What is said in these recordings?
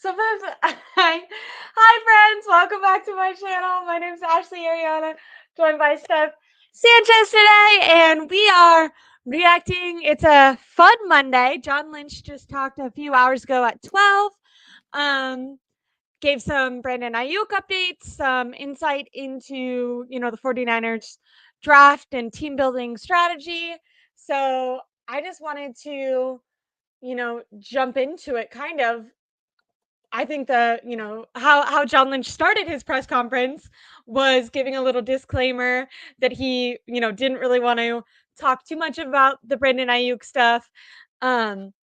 Hi friends, welcome back to my channel. My name is Ashley Ariana, joined by Steph Sanchez today, and we are reacting. It's a fun Monday. John Lynch just talked a few hours ago at 12. Um, Gave some Brandon Aiyuk updates, some insight into, the 49ers draft and team building strategy. So I just wanted to, jump into it kind of. I think how John Lynch started his press conference was giving a little disclaimer that he, didn't really want to talk too much about the Brandon Aiyuk stuff. Um,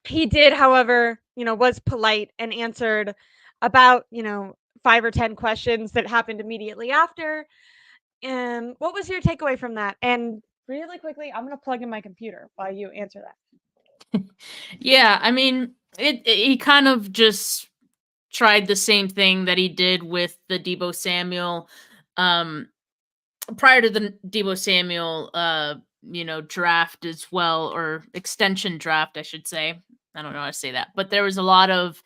he did, however, was polite and answered about, 5 or 10 questions that happened immediately after. And what was your takeaway from that? And really quickly, I'm going to plug in my computer while you answer that. Yeah, I mean, he kind of just tried the same thing that he did with the Debo Samuel um prior to the Debo Samuel draft as well, or extension draft I should say. I don't know how to say that. But there was a lot of,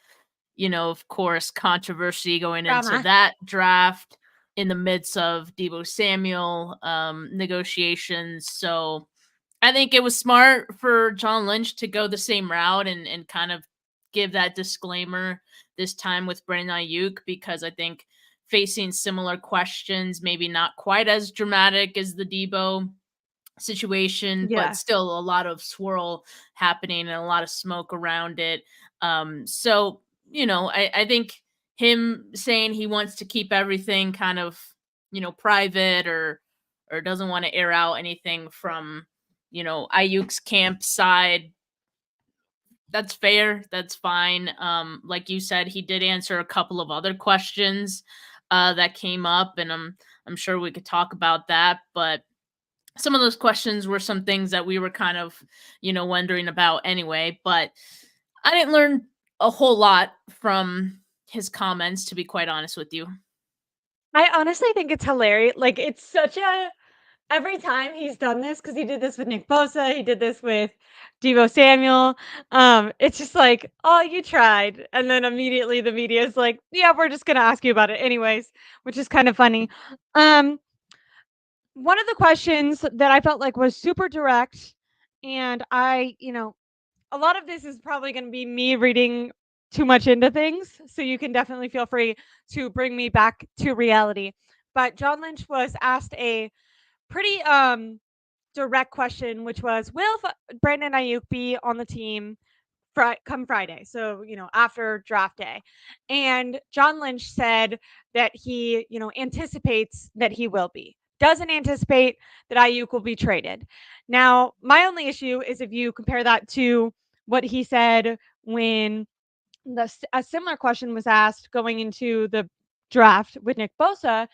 of course, controversy going into Drama. that draft in the midst of Debo Samuel negotiations. So I think it was smart for John Lynch to go the same route and kind of give that disclaimer this time with Brandon Aiyuk, because I think facing similar questions, maybe not quite as dramatic as the Debo situation, but Yeah. still a lot of swirl happening and a lot of smoke around it. So, I think him saying he wants to keep everything kind of, private, or doesn't want to air out anything from, Ayuk's camp side, that's fair. That's fine. Like you said, he did answer a couple of other questions that came up, and I'm sure we could talk about that. But some of those questions were some things that we were kind of, wondering about anyway. But I didn't learn a whole lot from his comments, to be quite honest with you. I honestly think it's hilarious. Like, it's such a every time he's done this, because he did this with Nick Bosa, he did this with Deebo Samuel. It's just like, oh, you tried, and then immediately the media is like, yeah, we're just gonna ask you about it anyways, which is kind of funny. Um, One of the questions that I felt like was super direct, and a lot of this is probably going to be me reading too much into things, so you can definitely feel free to bring me back to reality. But John Lynch was asked a pretty direct question, which was, will Brandon Aiyuk be on the team come Friday? So, after draft day. And John Lynch said that he, anticipates that he will be. Doesn't anticipate that Aiyuk will be traded. Now, my only issue is if you compare that to what he said when a similar question was asked going into the draft with Nick Bosa,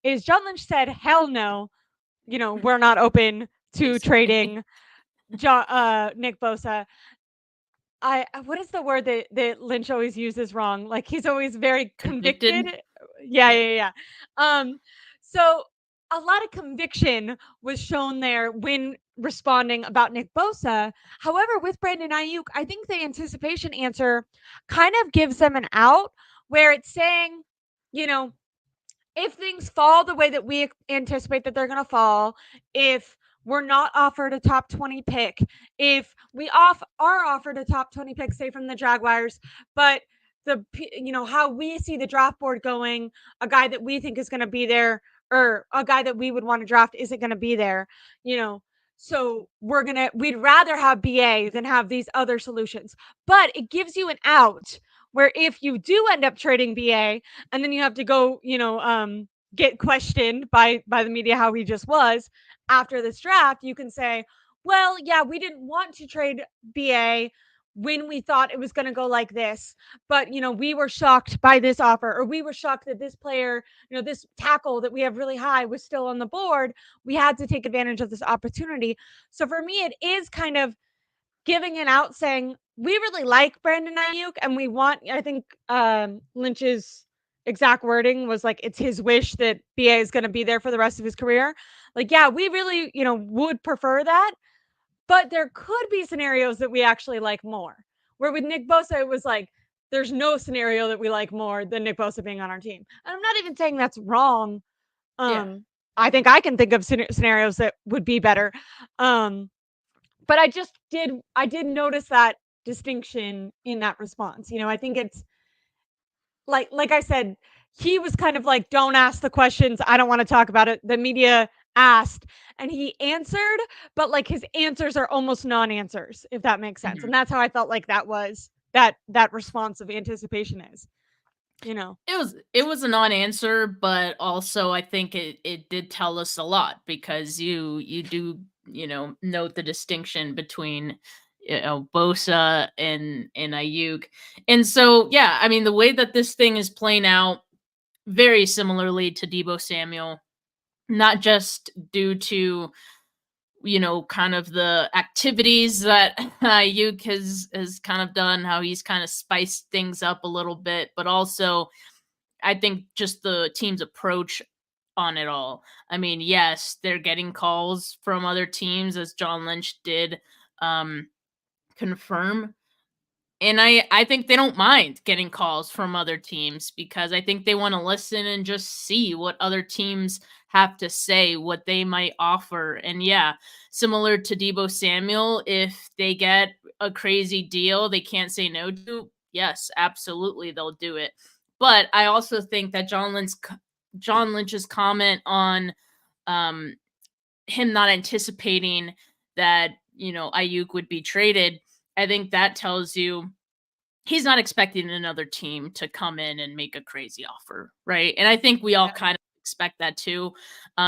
is John Lynch said, hell no, we're not open to Basically. trading Nick Bosa. What is the word that Lynch always uses wrong? Like, he's always very convicted. Convicted. Yeah, Yeah. yeah, yeah. So a lot of conviction was shown there when responding about Nick Bosa. However, with Brandon Aiyuk, I think the anticipation answer kind of gives them an out where it's saying, you know, if things fall the way that we anticipate that they're going to fall, if we're not offered a top 20 pick, if we are offered a top 20 pick, say from the Jaguars, but how we see the draft board going, a guy that we think is going to be there or a guy that we would want to draft isn't going to be there, you know. So we'd rather have BA than have these other solutions. But it gives you an out where if you do end up trading BA, and then you have to go, get questioned by the media how he just was after this draft, you can say, well, yeah, we didn't want to trade BA when we thought it was going to go like this, but we were shocked by this offer, or we were shocked that this player, this tackle that we have really high was still on the board. We had to take advantage of this opportunity. So for me, it is kind of giving it out, saying we really like Brandon Aiyuk and we want. I think Lynch's exact wording was like, it's his wish that BA is going to be there for the rest of his career. Like, yeah, we really, would prefer that, but there could be scenarios that we actually like more. Where with Nick Bosa, it was like, there's no scenario that we like more than Nick Bosa being on our team. And I'm not even saying that's wrong. Yeah. I think I can think of scenarios that would be better. But I did notice that distinction in that response. I think it's like I said, he was kind of like, don't ask the questions. I don't want to talk about it. The media asked and he answered, but like his answers are almost non-answers, if that makes sense. Mhm. And that's how I felt like that was that response of anticipation is, you know. It was a non-answer, but also I think it did tell us a lot because you do, note the distinction between Bosa and Ayuk. And so yeah, I mean the way that this thing is playing out very similarly to Debo Samuel, not just due to kind of the activities that Ayuk has kind of done, how he's kind of spiced things up a little bit, but also I think just the team's approach on it all. I mean, yes, they're getting calls from other teams, as John Lynch did um, confirm. And I think they don't mind getting calls from other teams because I think they want to listen and just see what other teams have to say, what they might offer. And yeah, similar to Debo Samuel, if they get a crazy deal they can't say no to, yes, absolutely they'll do it. But I also think that John Lynch's comment on um him not anticipating that, Ayuk would be traded, I think that tells you he's not expecting another team to come in and make a crazy offer, right? And I think we all Yeah. kind of expect that too,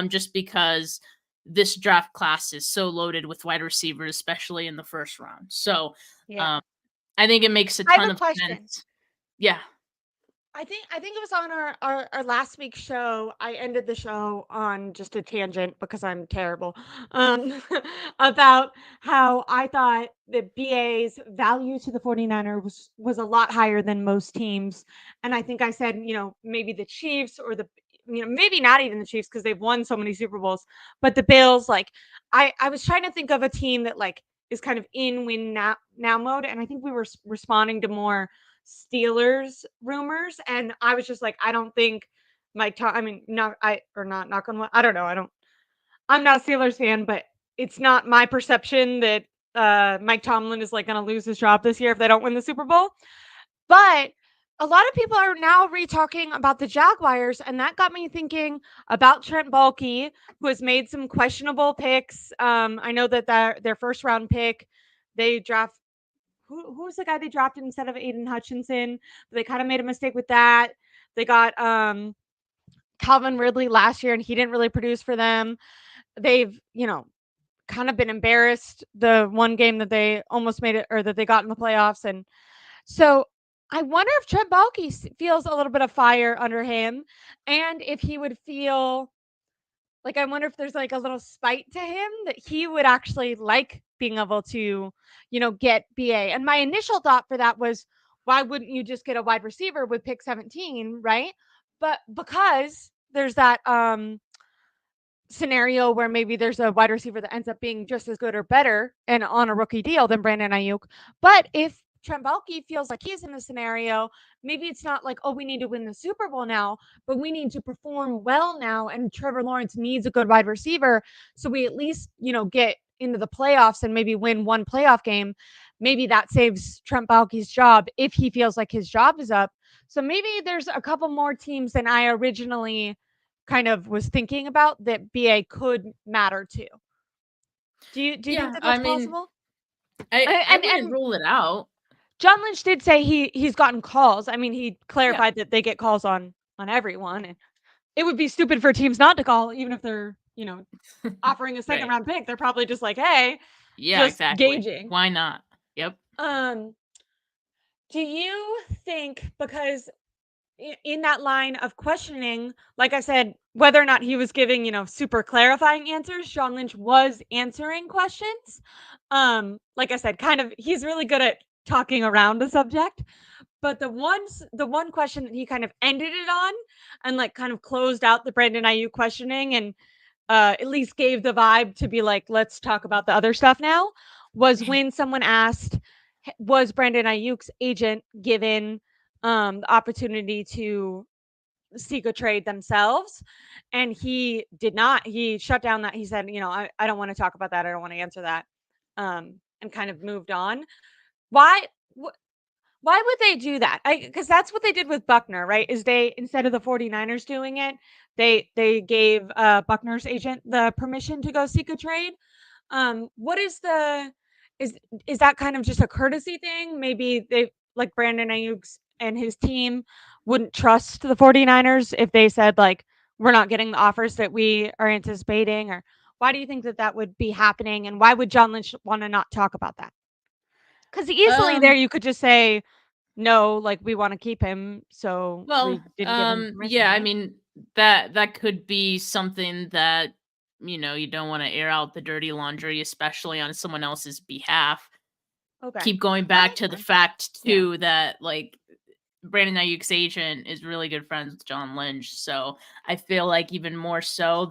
just because this draft class is so loaded with wide receivers, especially in the first round. So Yeah. um, I think it makes a I have ton a of question. sense. Yeah. I think it was on our last week's show. I ended the show on just a tangent because I'm terrible. About how I thought that BA's value to the 49er was a lot higher than most teams. And I think I said, maybe the Chiefs or maybe not even the Chiefs because they've won so many Super Bowls, but the Bills, like I was trying to think of a team that like is kind of in win now mode. And I think we were responding to more Steelers rumors, and I was just like, I don't think Mike Tom. I mean, not I or not knock on wood. I don't know. I don't. I'm not a Steelers fan, but it's not my perception that Mike Tomlin is like going to lose his job this year if they don't win the Super Bowl. But a lot of people are now re-talking about the Jaguars, and that got me thinking about Trent Baalke, who has made some questionable picks. I know that their first round pick, they draft who was the guy they drafted instead of Aiden Hutchinson? But they kind of made a mistake with that. They got Calvin Ridley last year, and he didn't really produce for them. They've kind of been embarrassed the one game that they almost made it or that they got in the playoffs, and so I wonder if Trent Baalke feels a little bit of fire under him, and if he would feel like I wonder if there's like a little spite to him that he would actually like being able to, get BA. And my initial thought for that was, why wouldn't you just get a wide receiver with pick 17, right? But because there's that scenario where maybe there's a wide receiver that ends up being just as good or better and on a rookie deal than Brandon Aiyuk. But if Trent Baalke feels like he's in the scenario, maybe it's not like, oh, we need to win the Super Bowl now, but we need to perform well now. And Trevor Lawrence needs a good wide receiver. So we at least, get into the playoffs and maybe win one playoff game. Maybe that saves Trent Baalke's job if he feels like his job is up. So maybe there's a couple more teams than I originally kind of was thinking about that BA could matter to. Do you think Yeah. that I that's mean, possible? I wouldn't And rule it out. John Lynch did say he's gotten calls. I mean, he Yeah. clarified that they get calls on everyone, and it would be stupid for teams not to call, even if they're offering a second Right. round pick. They're probably just like, hey, Yeah, just exactly. gauging. Why not? Yep. Um, do you think because in that line of questioning, like I said, whether or not he was giving, super clarifying answers, John Lynch was answering questions. Like I said, kind of he's really good at talking around the subject. But the one question that he kind of ended it on and like kind of closed out the Brandon Aiyuk questioning and at least gave the vibe to be like, let's talk about the other stuff now, was when someone asked, was Brandon Ayuk's agent given the opportunity to seek a trade themselves, and he did not. He shut down that. He said, I don't want to talk about that. I don't want to answer that. And kind of moved on. Why? Why would they do that? Because that's what they did with Buckner, right? Is they, instead of the 49ers doing it, they gave Buckner's agent the permission to go seek a trade. What is the is is that kind of just a courtesy thing? Maybe they, like Brandon Ayuk's and his team, wouldn't trust the 49ers if they said, like, we're not getting the offers that we are anticipating, or why do you think that that would be happening, and why would John Lynch want to not talk about that? Because easily there Um, you could just say, no, like, we want to keep him, so we didn't give him permission, yeah, I right? mean that could be something that you don't want to air out the dirty laundry, especially on someone else's behalf. Okay, Keep going that back makes to the sense. fact Yeah, too that like Brandon Ayuk's agent is really good friends with John Lynch, so I feel like even more so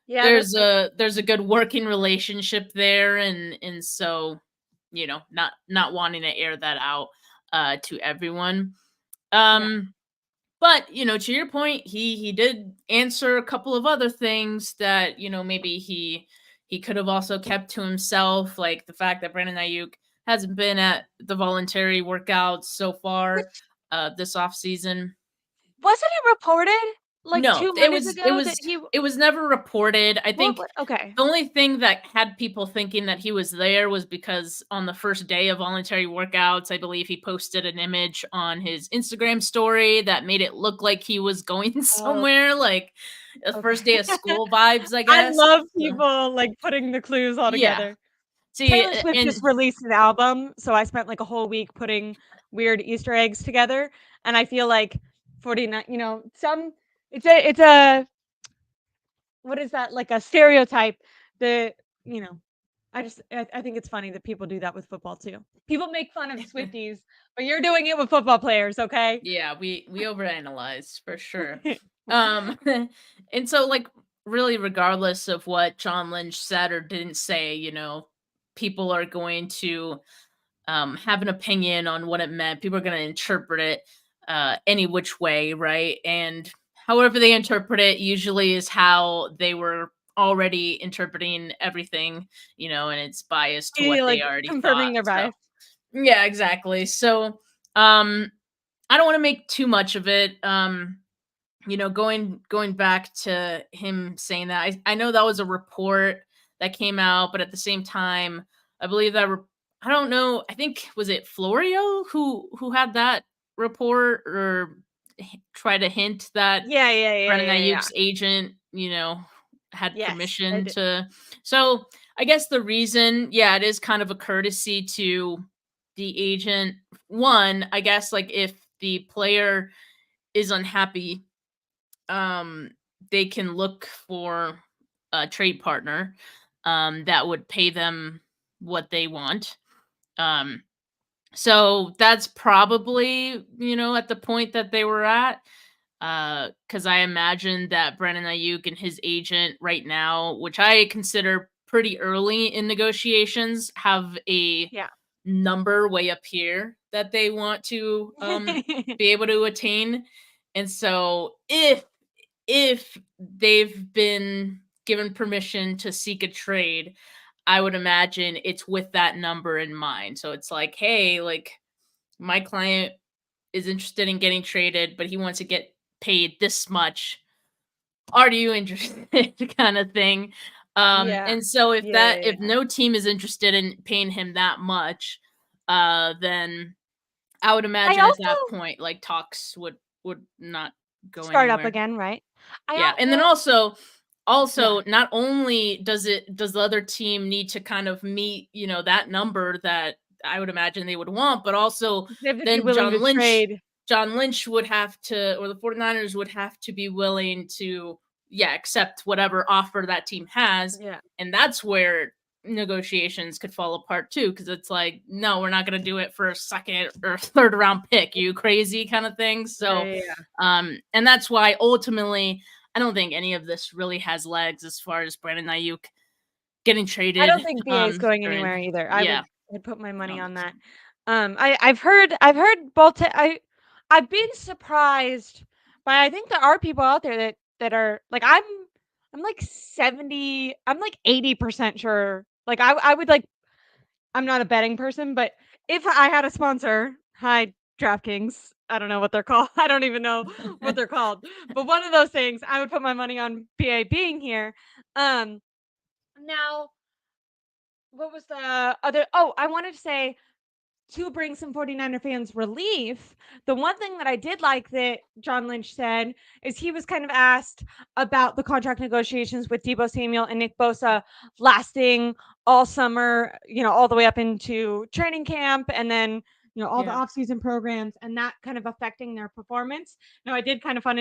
yeah, that's like, there's a good working relationship there, and so not wanting to air that out to everyone. yeah. Um but to your point, he did answer a couple of other things that maybe he could have also kept to himself, like the fact that Brandon Ayuk hasn't been at the voluntary workouts so far Which, this off season. wasn't it reported like No, 2 Mondays ago that he it was never reported. I think what okay. the only thing that had people thinking that he was there was because on the first day of voluntary workouts, I believe he posted an image on his Instagram story that made it look like he was going Oh, somewhere, like the okay. first day of school vibes, I I guess. love So, people, like, putting the clues all yeah. together. See, Taylor Swift just and released an album, so I spent, like, a whole week putting weird Easter eggs together, and I feel like 49, some it's a what is that? Like, a stereotype that, you know, I think it's funny that people do that with football too. People make fun of Swifties, but you're doing it with football players, okay? yeah, we overanalyze for sure. Um and so like really regardless of what John Lynch said or didn't say, people are going to have an opinion on what it meant. People are going to interpret it any which way, right? And however they interpret it usually is how they were already interpreting everything, and it's biased to what Like, they already thought. confirming their So, bias. yeah, exactly. So, um I don't want to make too much of it. Going back to him saying that, I know that was a report that came out, but at the same time, I believe that I don't know. I think was it Florio who had that report or try to hint that Yeah, yeah, yeah, Brandon yeah, yeah. Ayuk's agent, had Yes, I permission did. to. So I guess the reason, yeah, it is kind of a courtesy to the agent. One, I guess, like if the player is unhappy, um, they can look for a trade partner that would pay them what they want. Um, so that's probably, at the point that they were at. Because I imagine that Brandon Ayuk and his agent right now, which I consider pretty early in negotiations, have a Yeah. number way up here that they want to be able to attain. And so if they've been given permission to seek a trade, I would imagine it's with that number in mind. So it's like, hey, like my client is interested in getting traded, but he wants to get paid this much. Are you interested? Kind of thing. Yeah. And so Yeah, yeah, if yeah. no team is interested in paying him that much, then I would I imagine at also that point, like talks would not go start up anywhere. again, right? I Yeah, al and then well, yeah. also not only does the other team need to kind of meet, that number that I would imagine they would want, but also They have to be then willing to trade. John Lynch would have to, or the 49ers would have to be willing to, yeah, accept whatever offer that team has. Yeah. And that's where negotiations could fall apart too, because it's like, no, we're not going to do it for a second or third round pick. You crazy kind of thing. Yeah, So, yeah, yeah. and that's why ultimately, I don't think any of this really has legs as far as Brandon Ayuk getting I traded. don't think BA is going During, anywhere either. yeah, I'd put my I money don't on think so. that. I've heard both I've been surprised but I think there are people out there that are like I'm like 70, I'm like 80% sure. Like I would like I'm not a betting person, but if I had a sponsor, hi DraftKings, I don't know what they're called. I don't even know what they're called. But one of those things, I would put my money on PA being here. Um now what was the other oh, I wanted to say to bring some 49er fans relief, the one thing that I did like that John Lynch said is he was kind of asked about the contract negotiations with Debo Samuel and Nick Bosa lasting all summer, all the way up into training camp and then, all the Yeah. offseason programs and that kind of affecting their performance. Now, I did kind of find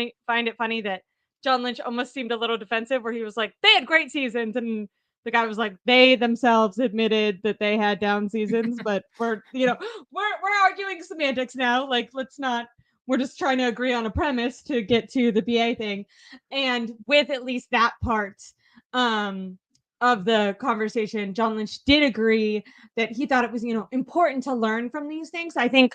it funny that John Lynch almost seemed a little defensive where he was like, they had great seasons and the guy was like, they themselves admitted that they had down seasons, but we're arguing semantics now. Like, let's not. We're just trying to agree on a premise to get to the BA thing, and with at least that part um, of the conversation, John Lynch did agree that he thought it was important to learn from these things. I think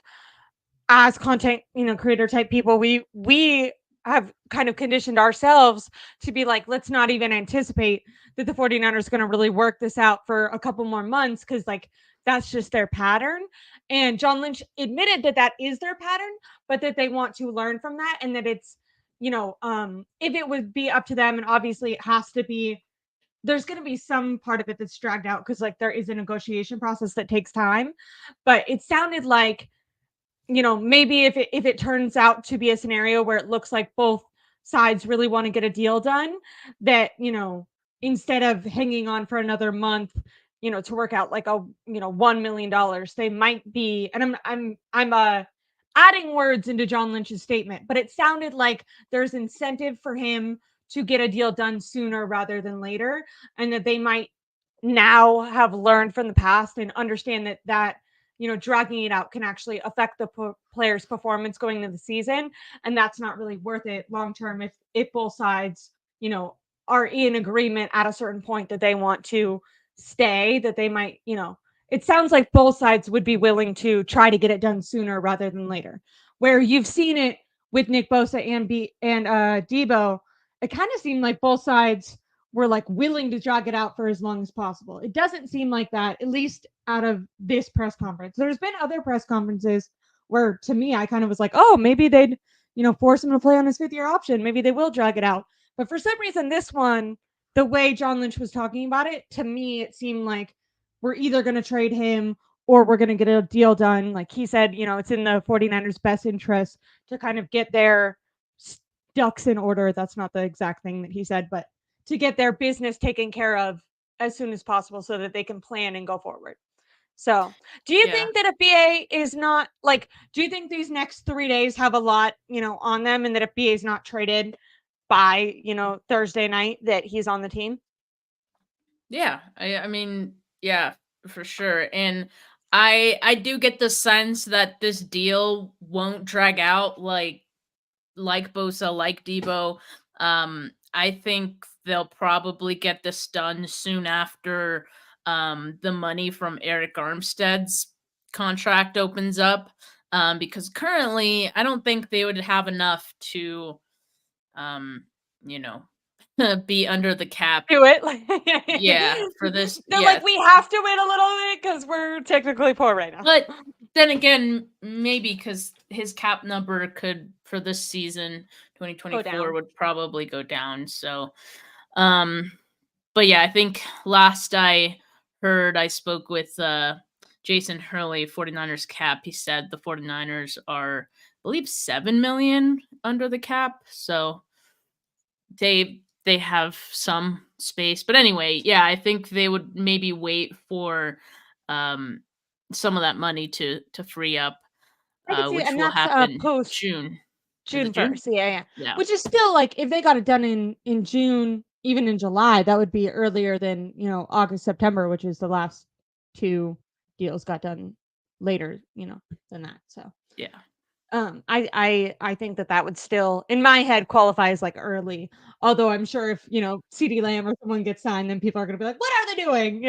as content creator type people we have kind of conditioned ourselves to be like let's not even anticipate that the 49ers going to really work this out for a couple more months because like that's just their pattern and John Lynch admitted that that is their pattern but that they want to learn from that and that it's if it would be up to them and obviously it has to be there's going to be some part of it that's dragged out because like there is a negotiation process that takes time but it sounded like maybe if it turns out to be a scenario where it looks like both sides really want to get a deal done, that instead of hanging on for another month, to work out like a $1 million, they might be. And I'm adding words into John Lynch's statement, but it sounded like there's incentive for him to get a deal done sooner rather than later, and that they might now have learned from the past and understand that dragging it out can actually affect the player's performance going into the season. And that's not really worth it long term if both sides, are in agreement at a certain point that they want to stay, that they might, it sounds like both sides would be willing to try to get it done sooner rather than later. Where you've seen it with Nick Bosa and Debo, it kind of seemed like both sides were like willing to drag it out for as long as possible. It doesn't seem like that, at least out of this press conference. There's been other press conferences where to me I kind of was like, oh, maybe they'd, force him to play on his 5th year option. Maybe they will drag it out. But for some reason, this one, the way John Lynch was talking about it, to me, it seemed like we're either going to trade him or we're going to get a deal done. Like he said, it's in the 49ers' best interest to kind of get their ducks in order. That's not the exact thing that he said, but to get their business taken care of as soon as possible so that they can plan and go forward. So, do you Yeah. think that if BA is not like, do you think these next 3 days have a lot, on them and that if BA is not traded by, Thursday night, that he's on the team? Yeah. I mean, yeah, for sure. And I do get the sense that this deal won't drag out like Bosa, like Debo. I think they'll probably get this done soon after the money from Eric Armstead's contract opens up. Because currently I don't think they would have enough to um, you know, be under the cap. Do it. Like, Yeah, for this, they're yeah. like, we have to win a little bit because we're technically poor right now. But then again, maybe because his cap number could for this season, Go 2024, down. would probably go down. So, um, but yeah, I think last I heard, I spoke with Jason Hurley, 49ers cap. He said the 49ers are, I believe, 7 million under the cap. So they have some space. But anyway, yeah, I think they would maybe wait for um some of that money to free up, I can see, which and will that's happen post June. Is June it June? 1st. Yeah, yeah. Yeah. Which is still like if they got it done in June, even in July, that would be earlier than, August, September, which is the last two deals got done later, than that. So, Yeah. I think that would still in my head qualify as like early. Although I'm sure if, CD Lamb or someone gets signed, then people are going to be like, what are they doing?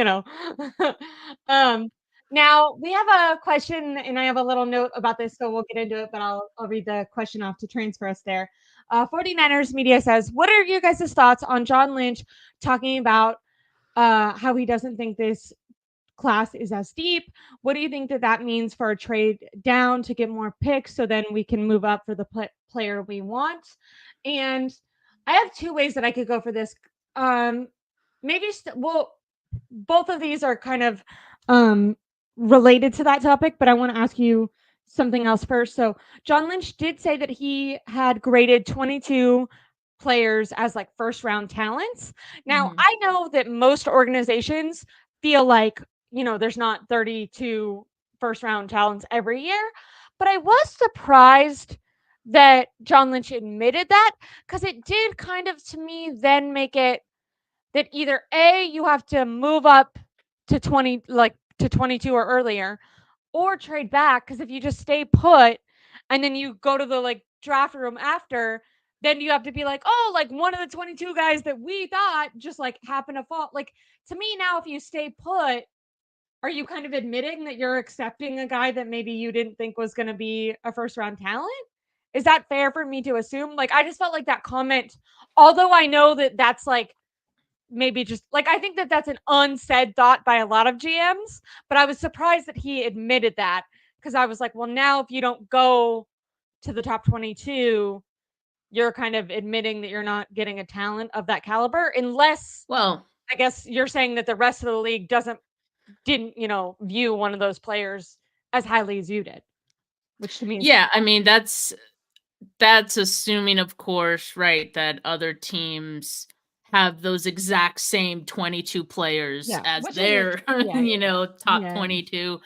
Um Now we have a question, and I have a little note about this, so we'll get into it. But I'll read the question off to transfer us there. 49ers media says, "What are you guys' thoughts on John Lynch talking about how he doesn't think this class is as deep? What do you think that that means for a trade down to get more picks, so then we can move up for the player we want?" And I have two ways that I could go for this. Um, maybe well, both of these are kind of um related to that topic, but I want to ask you something else first. So John Lynch did say that he had graded 22 players as like first round talents. Now, Hmm. I know that most organizations feel like, there's not 32 first round talents every year, but I was surprised that John Lynch admitted that, because it did kind of, to me, then make it that either A, you have to move up to 20, like to 22 or earlier, or trade back. Because if you just stay put and then you go to the like draft room after, then you have to be like, oh, like one of the 22 guys that we thought just like happened to fall. Like, to me now, if you stay put, are you kind of admitting that you're accepting a guy that maybe you didn't think was going to be a first round talent? Is that fair for me to assume? Like, I just felt like that comment, although I know that that's like maybe just like, I think that that's an unsaid thought by a lot of GMs, but I was surprised that he admitted that, because I was like, well, now if you don't go to the top 22, you're kind of admitting that you're not getting a talent of that caliber, unless Well, I guess you're saying that the rest of the league didn't, view one of those players as highly as you did, which to me is yeah, I mean that's assuming, of course, right, that other teams have those exact same 22 players yeah, as which isn't their, yeah, top yeah, 22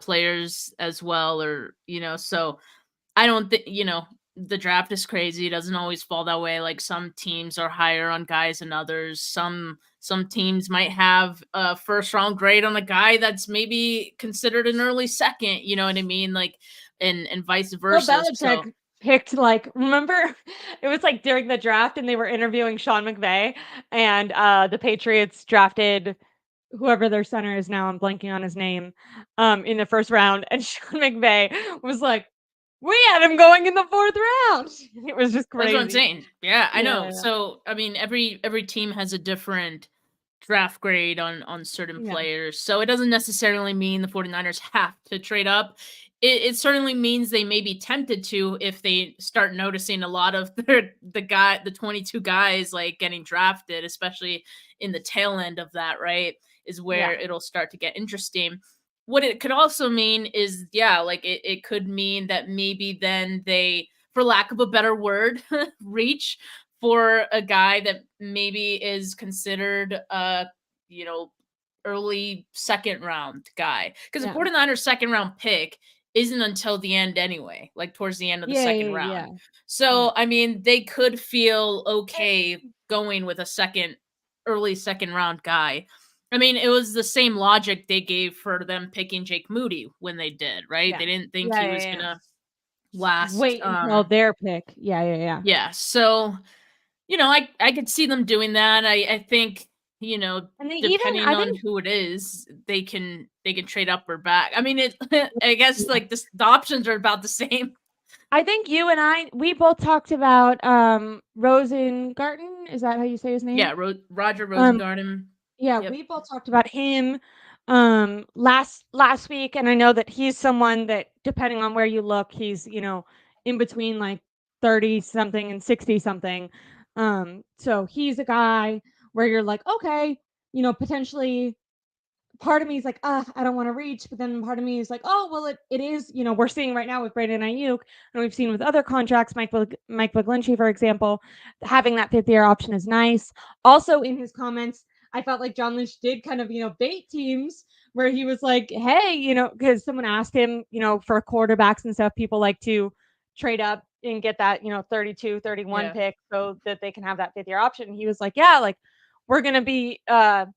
players as well, or so I don't think, the draft is crazy. It doesn't always fall that way. Like some teams are higher on guys than others. Some teams might have a first round grade on a guy that's maybe considered an early second, you know what I mean? Like and vice Bill versa. So Belichick picked, like, remember it was like during the draft and they were interviewing Sean McVay, and the Patriots drafted whoever their center is now. I'm blanking on his name. In the first round, and Sean McVay was like, "We had him going in the fourth round." It was just that's what I'm crazy. saying. Yeah, I know. Yeah, So I mean every team has a different draft grade on certain yeah, players. So it doesn't necessarily mean the 49ers have to trade up. It certainly means they may be tempted to if they start noticing a lot of the 22 guys like getting drafted, especially in the tail end of that, right? Is where yeah, it'll start to get interesting. What it could also mean is, yeah, like it could mean that maybe then they, for lack of a better word, reach for a guy that maybe is considered a, you know, early second round guy. Because the yeah, 49ers second round pick isn't until the end anyway, like towards the end of the yeah, second yeah, round. yeah, yeah. So, I mean, they could feel And okay going with a early second round guy. I mean, it was the same logic they gave for them picking Jake Moody when they did, right? yeah, They didn't think yeah, he yeah, was yeah. gonna last. Wait until their pick. Yeah, yeah, yeah, Yeah. So I could see them doing that. I think, and they even, depending I on think, who it is, they can trade up or back. I mean, it I guess like this the options are about the same. you and we both talked about Rosengarten. Is that how you say his name? Yeah, Roger Um Rosengarten. yeah, Yep. we both talked about him last week, and I know that he's someone that, depending on where you look, he's, in between like 30 something and 60 something. So he's a guy where you're like, okay, potentially part of me is like, I don't want to reach, but then part of me is like, oh, well, it is, we're seeing right now with Brandon Aiyuk, and we've seen with other contracts, Mike McGlinchey, for example, having that fifth year option is nice. Also, in his comments, I felt like John Lynch did kind of, bait teams, where he was like, hey, because someone asked him, for quarterbacks and stuff, people like to trade up and get that, 32, 31 Yeah. pick so that they can have that fifth year option. And he was like, yeah, like, we're going to be, kind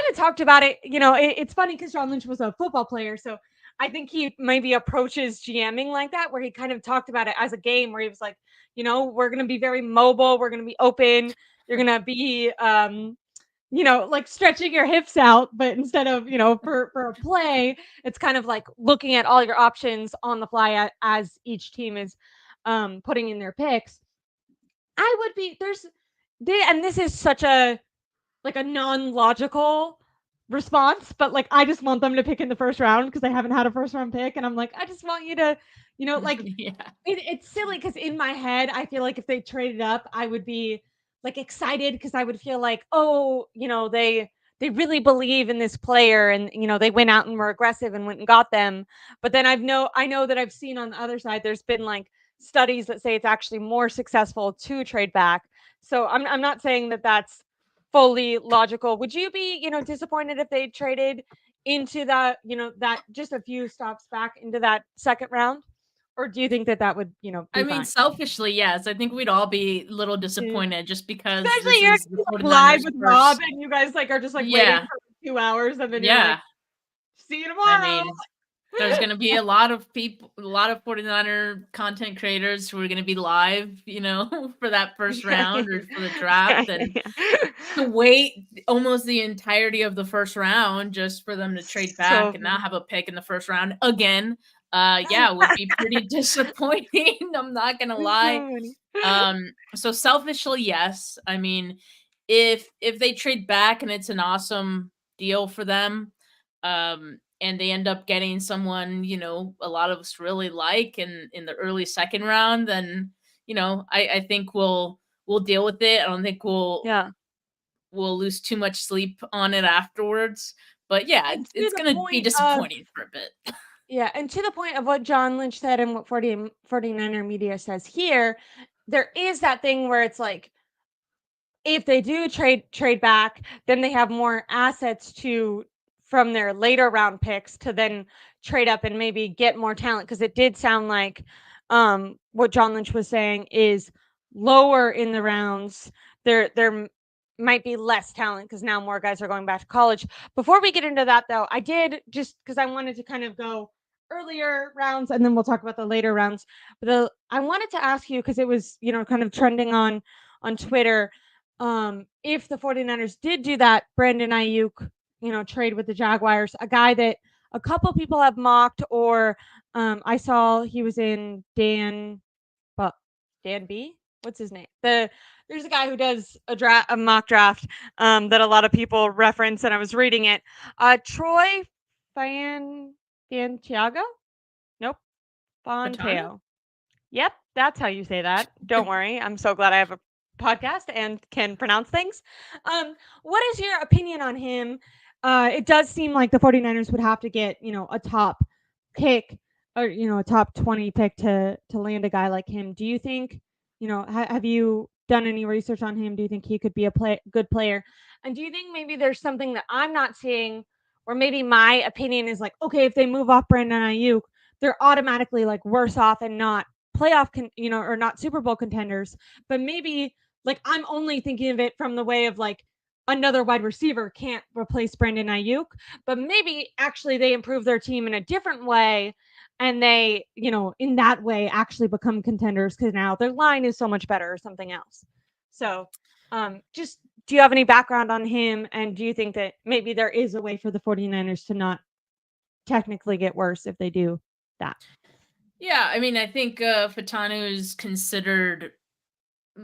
of talked about it. It's funny because John Lynch was a football player, so I think he maybe approaches GMing like that, where he kind of talked about it as a game, where he was like, we're going to be very mobile, we're going to be open, you're going to be like stretching your hips out, but instead of, for a play, it's kind of like looking at all your options on the fly as each team is putting in their picks. I would be and this is such a like a non-logical response, but like I just want them to pick in the first round because they haven't had a first round pick, and I'm like, I just want you to, like Yeah. it's silly because in my head, I feel like if they traded up, I would be like excited because I would feel like, oh, they really believe in this player, and they went out and were aggressive and went and got them. But then I know that I've seen on the other side, there's been like studies that say it's actually more successful to trade back. So I'm not saying that that's fully logical. Would you be, disappointed if they traded into that, that just a few stops back into that second round? Or do you think that that would, I be mean, fine? selfishly, yes. I think we'd all be a little Yeah. disappointed just because Especially this you're is the gonna be, like, live 49ers with Rob, first. and you guys, like, are just, like, waiting Yeah. for 2 hours, and then you're like, Yeah. "See you I tomorrow." mean, there's gonna be a lot of people, a lot of 49er content creators who are gonna be live, for that first Yeah, round or for the yeah, draft, yeah, and yeah. to wait almost the entirety of the first round just for them to trade back So and not funny. have a pick in the first round again, yeah, would be pretty disappointing. I'm not gonna It's lie. so funny. So selfishly, yes. I mean, if they trade back and it's an awesome deal for them, and they end up getting someone, a lot of us really like in the early second round, then I think we'll deal with it. I don't think Yeah. we'll lose too much sleep on it afterwards. But yeah, And to it's the gonna be point of disappointing for a bit. Yeah, and to the point of what John Lynch said and what 49er media says here, there is that thing where it's like if they do trade back, then they have more assets to from their later round picks to then trade up and maybe get more talent. Because it did sound like what John Lynch was saying is lower in the rounds. There might be less talent because now more guys are going back to college. Before we get into that, though, I did just because I wanted to kind of go earlier rounds and then we'll talk about the later rounds. But I wanted to ask you because it was kind of trending on Twitter, if the 49ers did do that Brandon Aiyuk, trade with the Jaguars, a guy that a couple people have mocked, or I saw he was in but Dan B. What's his name? There's a guy who does a mock draft that a lot of people reference, and I was reading it. Troy Fantiago? Nope. Patano? Fonteo. Yep, that's how you say that. Don't worry. I'm so glad I have a podcast and can pronounce things. What is your opinion on him? It does seem like the 49ers would have to get, a top pick or, a top 20 pick to land a guy like him. Do you think, have you done any research on him? Do you think he could be a good player? And do you think maybe there's something that I'm not seeing, or maybe my opinion is like, okay, if they move off Brandon Ayuk, they're automatically like worse off and not or not Super Bowl contenders, but maybe like I'm only thinking of it from the way of like another wide receiver can't replace Brandon Ayuk, but maybe actually they improve their team in a different way and they, in that way actually become contenders because now their line is so much better or something else. So, just do you have any background on him? And do you think that maybe there is a way for the 49ers to not technically get worse if they do that? Yeah, I mean, I think Fatanu is considered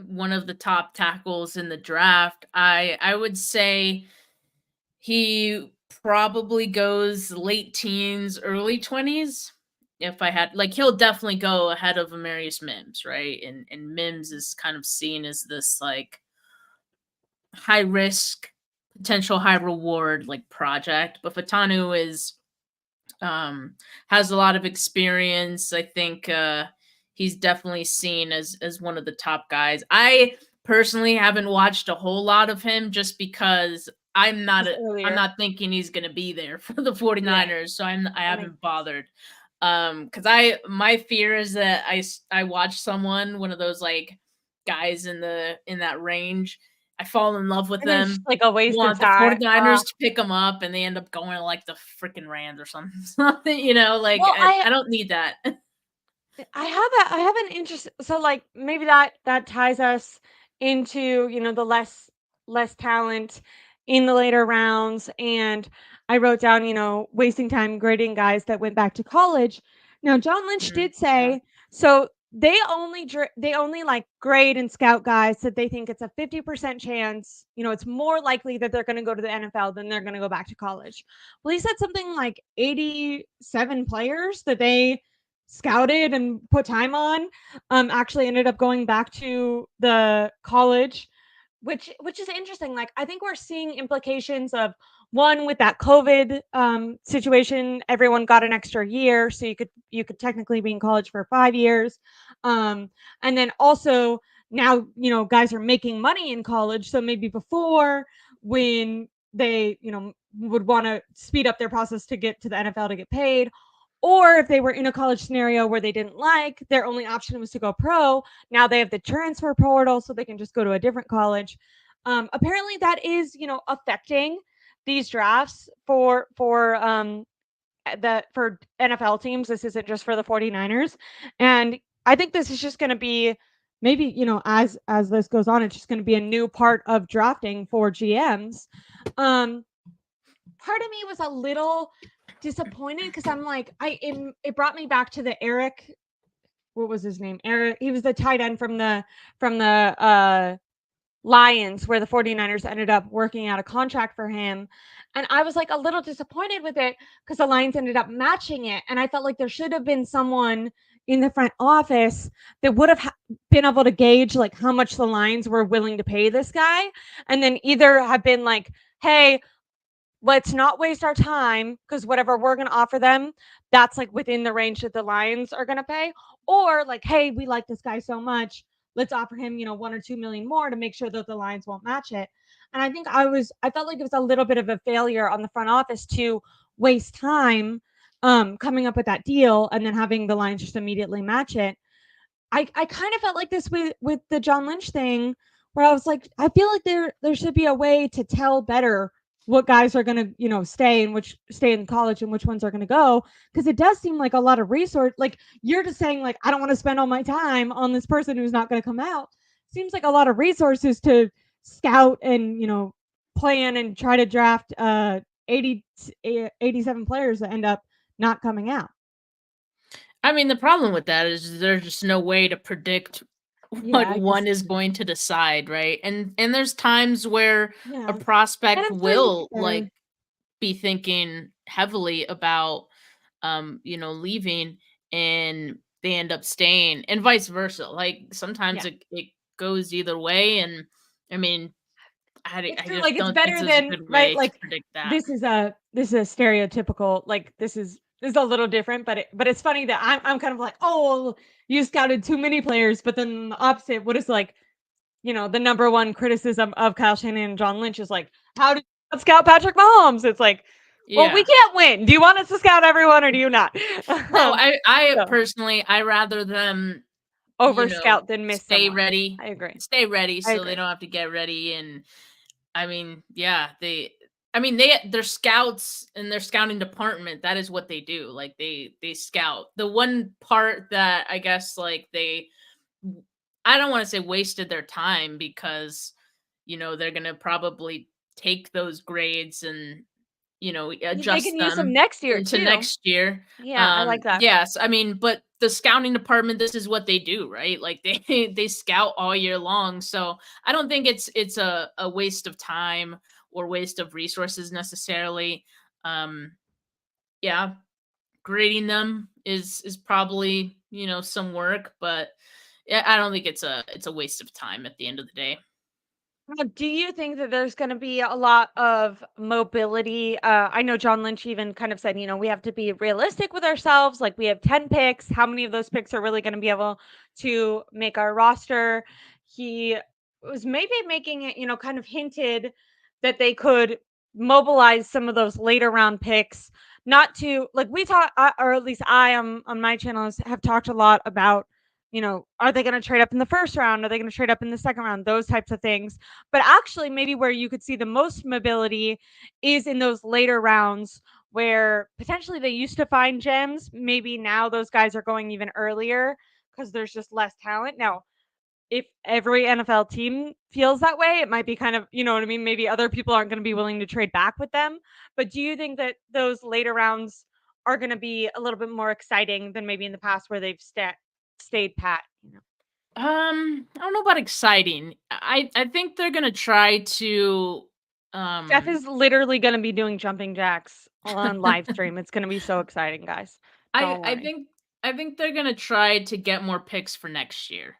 one of the top tackles in the draft. I would say he probably goes late teens, early 20s. If I had like he'll definitely go ahead of Amarius Mims, right? And Mims is kind of seen as this like high risk, potential high reward like project. But Fatanu is has a lot of experience. I think he's definitely seen as one of the top guys. I personally haven't watched a whole lot of him just because Just I'm earlier. not thinking he's going to be there for the Yeah, 49ers, so I that makes haven't bothered. Cuz my fear is that I watch someone, one of those like guys in that range, I fall in love with and then it's just them, like a waste of want the time. 49ers to pick them up, and they end up going to, like, the freaking Rams or something something, like, Well, I don't need that. I have an interest, so like maybe that ties us into, the less talent. in the later rounds. And I wrote down, wasting time grading guys that went back to college. Now, John Lynch did Yeah. say, so they only like grade and scout guys that they think it's a 50% chance, it's more likely that they're going to go to the NFL than they're going to go back to college. Well, he said something like 87 players that they scouted and put time on actually ended up going back to the college, which is interesting. Like, I think we're seeing implications of one with that COVID situation. Everyone got an extra year, so you could technically be in college for 5 years, and then also now guys are making money in college. So maybe before, when they would want to speed up their process to get to the NFL to get paid, or if they were in a college scenario where they didn't like, their only option was to go pro. Now they have the transfer portal, so they can just go to a different college. Apparently, that is affecting these drafts for NFL teams. This isn't just for the 49ers, and I think this is just going to be, maybe as this goes on, it's just going to be a new part of drafting for GMs. Part of me was a little disappointed because I'm like, it brought me back to the Eric, what was his name? Eric, he was the tight end from the Lions, where the 49ers ended up working out a contract for him. And I was like a little disappointed with it because the Lions ended up matching it. And I felt like there should have been someone in the front office that would have been able to gauge like how much the Lions were willing to pay this guy. And then either have been like, hey, let's not waste our time, because whatever we're going to offer them, that's like within the range that the Lions are going to pay. Or like, hey, we like this guy so much, let's offer him 1 or 2 million more to make sure that the Lions won't match it. And I felt like it was a little bit of a failure on the front office to waste time coming up with that deal and then having the Lions just immediately match it. I kind of felt like this with the John Lynch thing, where I was like, I feel like there should be a way to tell better what guys are going to stay in college and which ones are going to go, because it does seem like a lot of resource. Like, you're just saying like, I don't want to spend all my time on this person who's not going to come out. Seems like a lot of resources to scout and plan and try to draft 80 87 players that end up not coming out. I mean, the problem with that is there's just no way to predict Yeah, what I guess. one is going to decide, right? And there's times where a Yeah. And prospect I'm starting to will concern. be thinking heavily about leaving, and they end up staying, and vice versa. Like, sometimes Yeah. it goes either way. And I mean, It's I true. just Like, it's don't think better there's a than, good right. way to Like, predict that. this is a stereotypical, like, this is a little different, but it's funny that I'm kind of like, oh, well, you scouted too many players. But then the opposite, what is like, the number one criticism of Kyle Shanahan and John Lynch is like, how did you not scout Patrick Mahomes? It's like, well, we Yeah. can't win. Do you want us to scout everyone or do you not? No, um, I so personally, I rather them, over scout than miss stay someone. ready. I agree. Stay ready I so they agree. don't have to get ready. And I mean, yeah, they're scouts, and their scouting department, that is what they do. Like, they scout. The one part that I guess, like, I don't want to say wasted their time, because they're going to probably take those grades and They can adjust use them them next year into too. next year. Yeah, I like that. Yes, I mean, but the scouting department, this is what they do, right? Like, they they scout all year long. So I don't think it's a waste of time or waste of resources necessarily. Um yeah, grading them is probably, some work, but yeah, I don't think it's a waste of time at the end of the day. Do you think that there's going to be a lot of mobility? I know John Lynch even kind of said, we have to be realistic with ourselves. Like, we have 10 picks. How many of those picks are really going to be able to make our roster? He was maybe making it, kind of hinted that they could mobilize some of those later round picks. Not to, like, we talk, or at least I am on my channels have talked a lot about, are they going to trade up in the first round? Are they going to trade up in the second round? Those types of things. But actually, maybe where you could see the most mobility is in those later rounds, where potentially they used to find gems. Maybe now those guys are going even earlier because there's just less talent. Now, if every NFL team feels that way, it might be kind of, you know what I mean? Maybe other people aren't going to be willing to trade back with them. But do you think that those later rounds are going to be a little bit more exciting than maybe in the past where they've stayed pat? You know, I don't know about exciting. I think they're gonna try to Steph um is literally going to be doing jumping jacks on live stream. It's going to be so exciting, guys. I Don't I worry. think I think they're gonna try to get more picks for next year,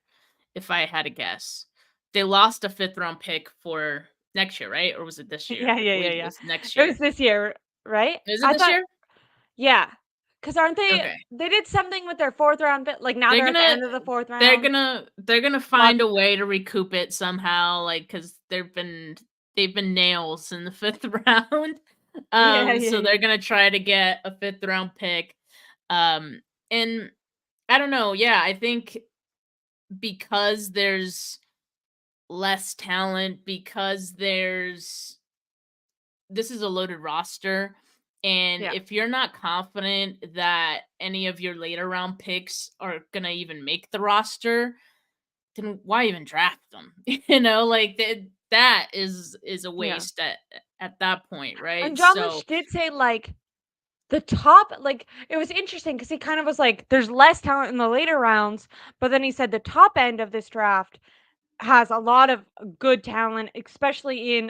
if I had to guess. They lost a fifth round pick for next year, right? Or was it this year? Yeah, I yeah, yeah, believe it yeah. was next It was year. this year, right? Is it I this thought, year? yeah. Because aren't Okay. they did something with their fourth round bit? Like now They're they're at the gonna end of the fourth they're round. gonna they're gonna Lots find a way to recoup it somehow, like because they've been nails in the fifth round. Yeah, yeah, So they're yeah. gonna try to get a fifth round pick. And I don't know, yeah, I think because there's less talent, because this is a loaded roster. And Yeah. if you're not confident that any of your later round picks are gonna even make the roster, then why even draft them? Like that is a Yeah. waste at that point, right? And John So Lynch did say like the top, like it was interesting because he kind of was like, there's less talent in the later rounds, but then he said the top end of this draft has a lot of good talent, especially in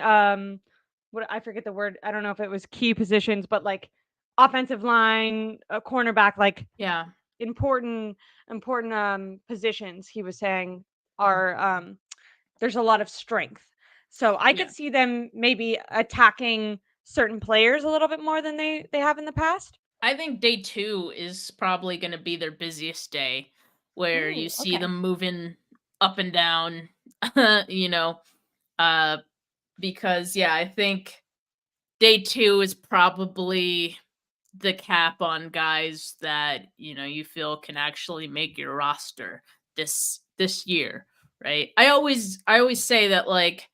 what I forget the word. I don't know if it was key positions, but like offensive line, a cornerback, like yeah, important positions. He was saying are there's a lot of strength. So I yeah. could see them maybe attacking certain players a little bit more than they have in the past. I think day two is probably gonna be their busiest day, where you Ooh, see okay. them moving up and down, you know, uh, because yeah, I think day two is probably the cap on guys that you feel can actually make your roster this year, right? I always say that, like,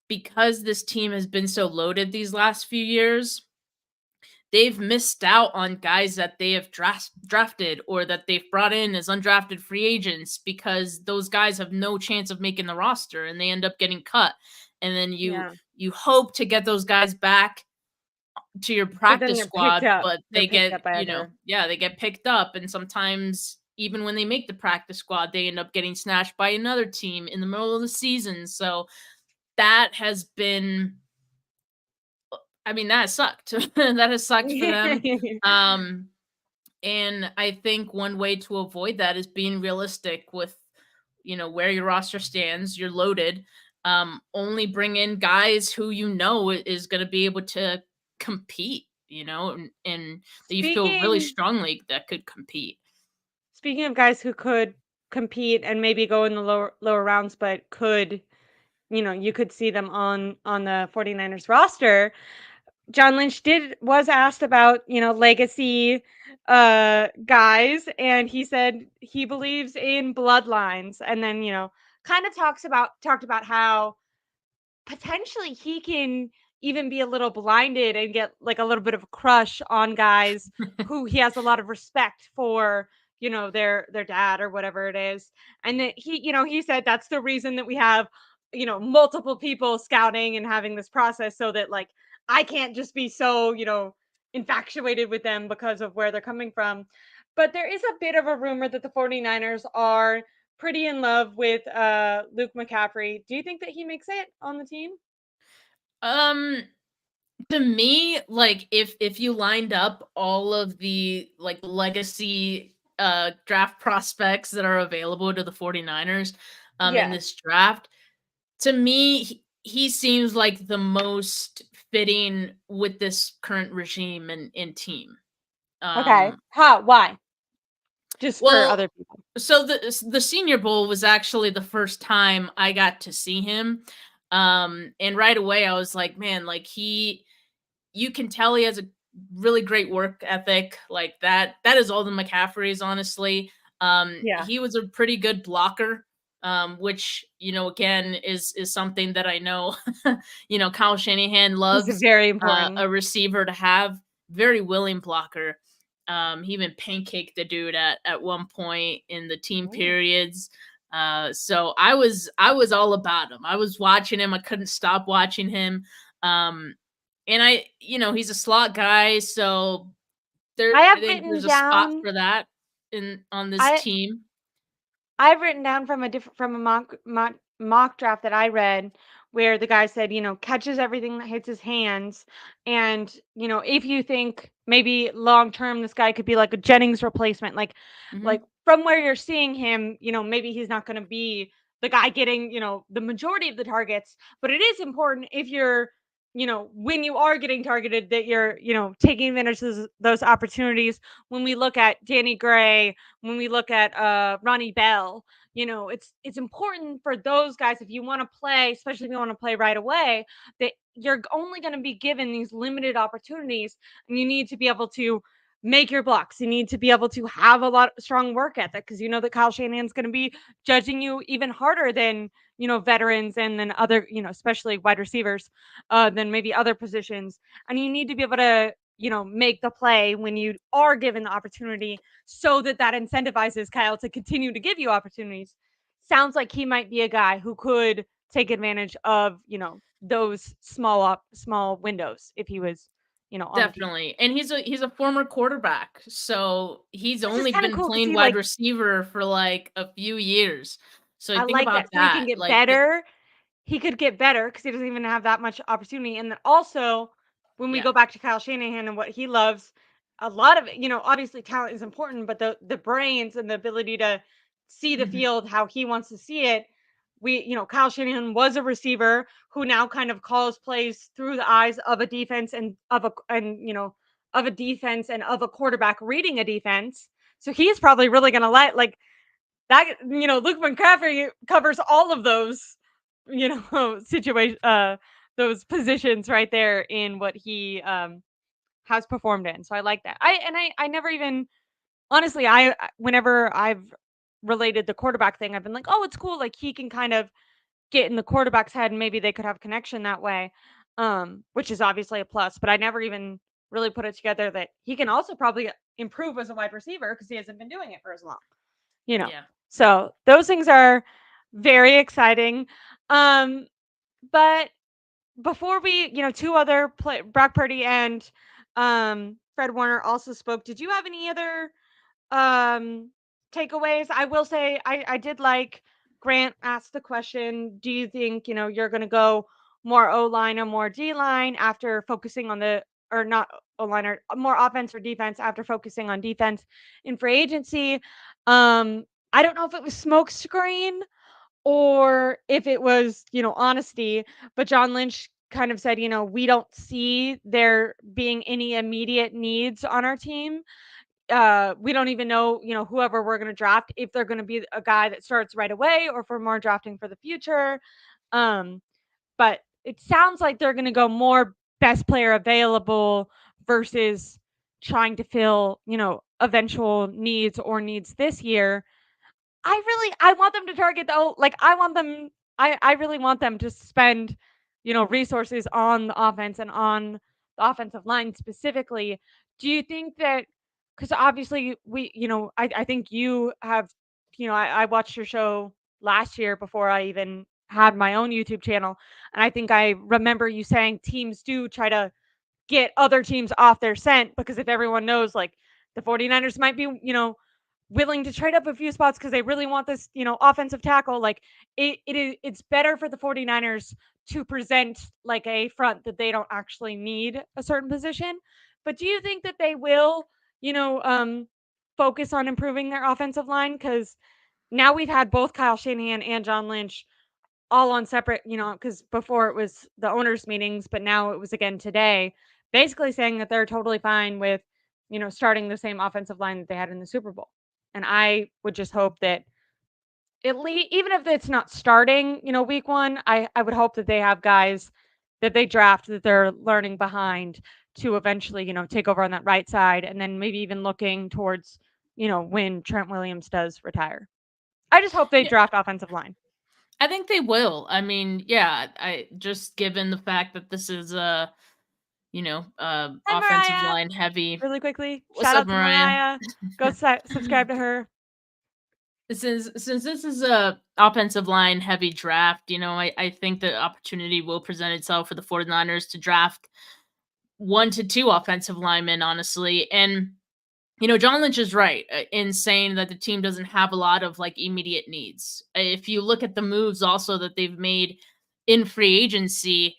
because this team has been so loaded these last few years, they've missed out on guys that they have drafted or that they've brought in as undrafted free agents, because those guys have no chance of making the roster and they end up getting cut. And then you Yeah. you hope to get those guys back to your But then practice they're picked squad, up. but They're they picked get, up by other. yeah, they get picked up. And sometimes even when they make the practice squad, they end up getting snatched by another team in the middle of the season. So that has been, I mean, that sucked. That has sucked for them. Um, and I think one way to avoid that is being realistic with, where your roster stands. You're loaded. Only bring in guys who is going to be able to compete, and that you feel really speaking strongly that could compete. speaking of guys who could compete and maybe go in the lower rounds, but could, you could see them on the 49ers roster. John Lynch was asked about, legacy guys, and he said he believes in bloodlines, and then, kind of talked about how potentially he can even be a little blinded and get like a little bit of a crush on guys who he has a lot of respect for, their dad or whatever it is. And that he said that's the reason that we have, multiple people scouting and having this process so that like I can't just be so, infatuated with them because of where they're coming from. But there is a bit of a rumor that the 49ers are pretty in love with Luke McCaffrey. Do you think that he makes it on the team? Um, to me, like, if you lined up all of the, like, legacy draft prospects that are available to the 49ers in Yeah. this draft, to me, he seems like the most fitting with this current regime and team. Okay. Um, How? Why? Just for well, other people. so the Senior Bowl was actually the first time I got to see him, and right away I was like, man, like, you can tell he has a really great work ethic. Like, that is all the McCaffreys, honestly. Yeah. He was a pretty good blocker, which, again, is something that I know Kyle Shanahan He's loves very a important. receiver to have. Very willing blocker. He even pancaked the dude at one point in the team Ooh. periods. So I was all about him. I was watching him. I couldn't stop watching him. Um, and he's a slot guy, so I have I think written there's a spot down for that in on this I team. I've written down from a mock draft that I read where the guy said, catches everything that hits his hands, and if you think maybe long term this guy could be like a Jennings replacement, like Hmm. from where you're seeing him, maybe he's not going to be the guy getting the majority of the targets, but it is important if you're when you are getting targeted that you're taking advantage of those opportunities. When we look at Danny Gray, when we look at Ronnie Bell, it's important for those guys if you want to play, especially if you want to play right away, that you're only going to be given these limited opportunities, and you need to be able to make your blocks. You need to be able to have a lot of strong work ethic because you know that Kyle Shanahan's going to be judging you even harder than veterans and then other especially wide receivers than maybe other positions, and you need to be able to make the play when you are given the opportunity so that incentivizes Kyle to continue to give you opportunities. Sounds like he might be a guy who could take advantage of, those small windows if he was, on the team. Definitely. And he's a former quarterback. So he's This is only kind of been cool because playing he wide like receiver for like a few years. So I think like about that. So he can that. get Like better. He could get better because he doesn't even have that much opportunity. And then also, when we yeah. go back to Kyle Shanahan and what he loves, a lot of it, obviously talent is important, but the brains and the ability to see the Hmm. field how he wants to see it. Kyle Shanahan was a receiver who now kind of calls plays through the eyes of a defense and of a quarterback reading a defense. So he's probably really going to like that. Luke McCaffrey covers all of those situation those positions right there in what he has performed in. So I like that. I never even honestly whenever I've related the quarterback thing, I've been like, oh, it's cool, like he can kind of get in the quarterback's head and maybe they could have connection that way, which is obviously a plus, but I never even really put it together that he can also probably improve as a wide receiver because he hasn't been doing it for as long, you know. Yeah. So those things are very exciting. Um, but before we, two other Brock Purdy and Fred Warner also spoke. Did you have any other um takeaways? I will say I did like Grant asked the question, do you think, you're gonna go more O line or more D line after focusing on the or not O line or more offense or defense after focusing on defense in free agency? I don't know if it was smoke screen or if it was, honesty, but John Lynch kind of said, we don't see there being any immediate needs on our team. We don't even know, whoever we're going to draft, if they're going to be a guy that starts right away or if we're more drafting for the future. Um, but it sounds like they're going to go more best player available versus trying to fill, eventual needs or needs this year. I want them to target though. Like I really want them to spend, resources on the offense and on the offensive line specifically. Do you think that because obviously I think you have, I watched your show last year before I even had my own YouTube channel. And I think I remember you saying teams do try to get other teams off their scent because if everyone knows like the 49ers might be, willing to trade up a few spots because they really want this, offensive tackle. Like it's better for the 49ers to present like a front that they don't actually need a certain position. But do you think that they will, you know, um, focus on improving their offensive line? Because now we've had both Kyle Shanahan and John Lynch all on separate, because before it was the owners' meetings, but now it was again today, basically saying that they're totally fine with, starting the same offensive line that they had in the Super Bowl. And I would just hope that even if it's not starting, week one, I would hope that they have guys that they draft that they're learning behind to eventually, take over on that right side and then maybe even looking towards, when Trent Williams does retire. I just hope they Yeah. draft offensive line. I think they will. I mean, yeah, I just given the fact that this is a, Hi, offensive Mariah. line heavy. Really quickly, What's shout up, out to Mariah? Mariah. Go subscribe to her. Since this is a offensive line heavy draft, I think the opportunity will present itself for the 49ers to draft 1 to 2 offensive linemen, honestly. And John Lynch is right in saying that the team doesn't have a lot of like immediate needs. If you look at the moves also that they've made in free agency,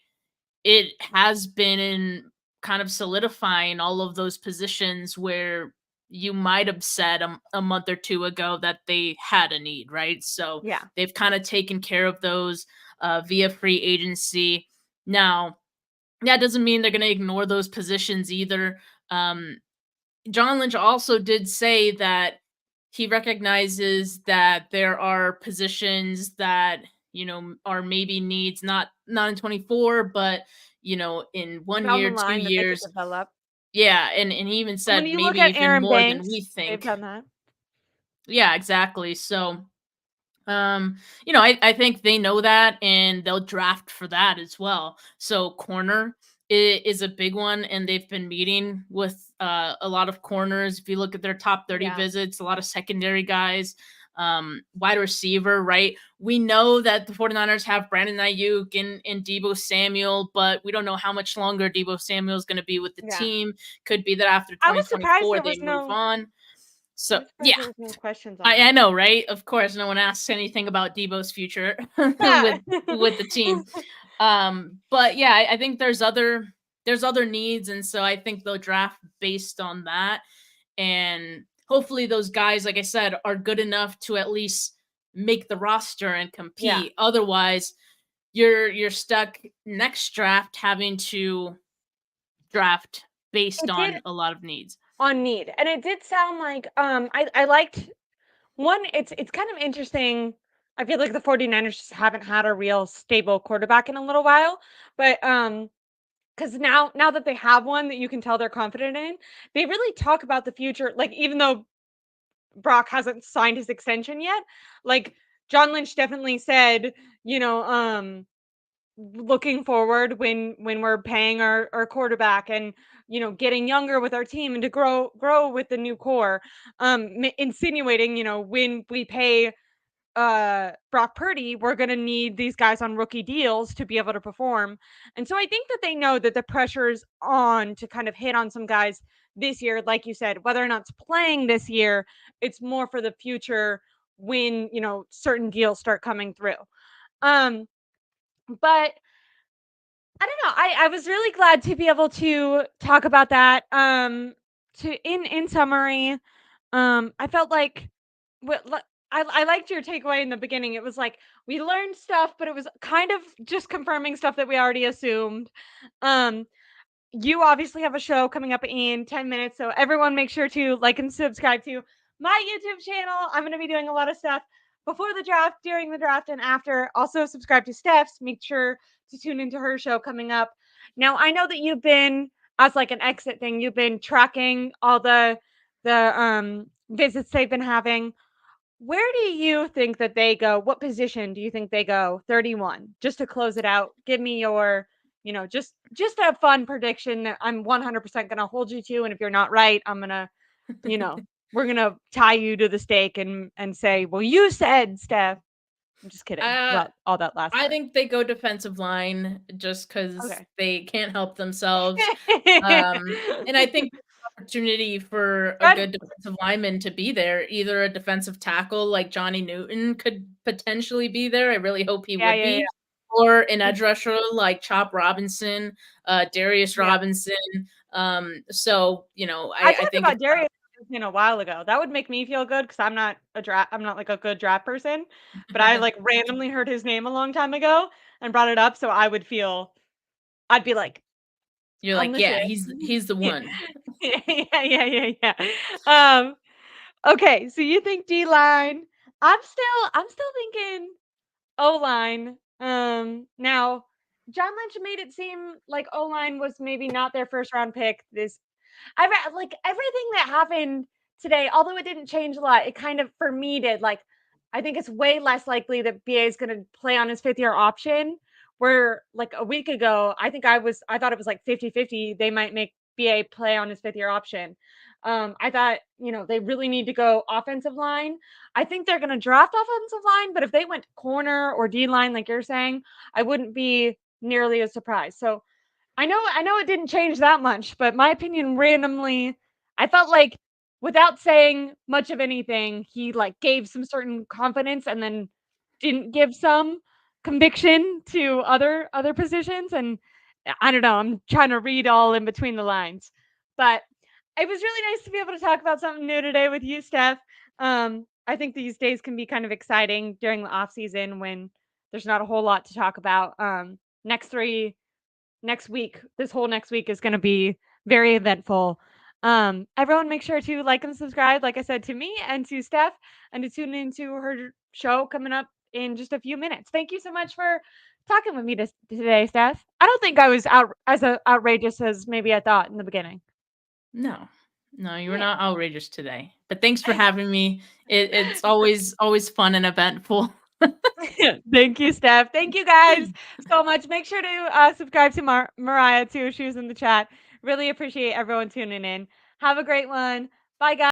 it has been in kind of solidifying all of those positions where you might have said a month or two ago that they had a need, right? So Yeah. they've kind of taken care of those via free agency. Now, that doesn't mean they're going to ignore those positions either. Um, John Lynch also did say that he recognizes that there are positions that are maybe needs not in 24, but in one Down the year, two line that they could years. develop. Yeah, and he even And when said you look maybe at even Aaron more than Banks, we they've think. done that. Yeah, exactly. So I think they know that and they'll draft for that as well. So corner is a big one, and they've been meeting with a lot of corners. If you look at their top 30 Yeah. visits, a lot of secondary guys, wide receiver, right? We know that the 49ers have Brandon Aiyuk and Debo Samuel, but we don't know how much longer Debo Samuel is going to be with the Yeah. team. Could be that after I was surprised 2024 there they was move no on. I So was surprised yeah, there was no questions on I that. know, right? Of course, no one asks anything about Debo's future Yeah. with the team. But yeah, I think there's other needs, and so I think they'll draft based on that. And hopefully, those guys, like I said, are good enough to at least make the roster and Yeah. compete. Otherwise, you're stuck next draft having to draft based It did on a lot of needs. on need. And it did sound like I liked one, it's kind of interesting. I feel like the 49ers just haven't had a real stable quarterback in a little while. But because now that they have one that you can tell they're confident in, they really talk about the future. Like even though Brock hasn't signed his extension yet, like John Lynch definitely said, you know, looking forward when we're paying our quarterback and getting younger with our team and to grow with the new core, insinuating when we pay Brock Purdy, we're going to need these guys on rookie deals to be able to perform. And so I think that they know that the pressure's on to kind of hit on some guys this year. Like you said, whether or not it's playing this year, it's more for the future when, certain deals start coming through. Um, but I don't know. I was really glad to be able to talk about that. To in summary, I felt like I liked your takeaway in the beginning. It was like we learned stuff, but it was kind of just confirming stuff that we already assumed. Um, you obviously have a show coming up in 10 minutes, so everyone make sure to like and subscribe to my YouTube channel. I'm going to be doing a lot of stuff before the draft, during the draft, and after. Also, subscribe to Steph's. Make sure to tune into her show coming up. Now, I know that you've been, as like an exit thing, you've been tracking all the visits they've been having. Where do you think that they go? What position do you think they go? 31. Just to close it out, give me your, just a fun prediction that I'm 100% going to hold you to, and if you're not right, I'm going to, we're going to tie you to the stake and say, "Well, you said, Steph." I'm just kidding Uh, about all that last I part. think they go defensive line just because Okay. they can't help themselves. And I think opportunity for a Good. good defensive lineman to be there, either a defensive tackle like Johnny Newton could potentially be there. I really hope he Yeah, would yeah, be. yeah. Or an edge rusher like Chop Robinson, Darius Yeah. Robinson. So, I I talked think about it's Darius a while ago. That would make me feel good because I'm not like a good draft person, but I like randomly heard his name a long time ago and brought it up, so I'd be like, you're I'm like, the yeah, shit. he's the Yeah. one. Yeah. Okay, so you think D line. I'm still thinking O line. Now John Lynch made it seem like O line was maybe not their first round pick this like everything that happened today, although it didn't change a lot, it kind of for me did. Like, I think it's way less likely that BA is going to play on his 5th year option. Where like a week ago, I thought it was like 50-50. They might make BA play on his 5th year option. I thought, they really need to go offensive line. I think they're going to draft offensive line, but if they went corner or D line, like you're saying, I wouldn't be nearly as surprised. So I know it didn't change that much, but my opinion randomly, I felt like without saying much of anything, he like gave some certain confidence and then didn't give some conviction to other positions. And I don't know, I'm trying to read all in between the lines. But it was really nice to be able to talk about something new today with you, Steph. I think these days can be kind of exciting during the off season when there's not a whole lot to talk about. Next three next week, this whole next week is going to be very eventful. Everyone make sure to like and subscribe, like I said, to me and to Steph, and to tune into her show coming up in just a few minutes. Thank you so much for talking with me today, Steph. I don't think I was outrageous as maybe I thought in the beginning. No, no, you were Yeah. not outrageous today. But thanks for having me. It's always fun and eventful. Thank you, Steph. Thank you guys so much. Make sure to subscribe to Mariah too. She was in the chat. Really appreciate everyone tuning in. Have a great one. Bye, guys.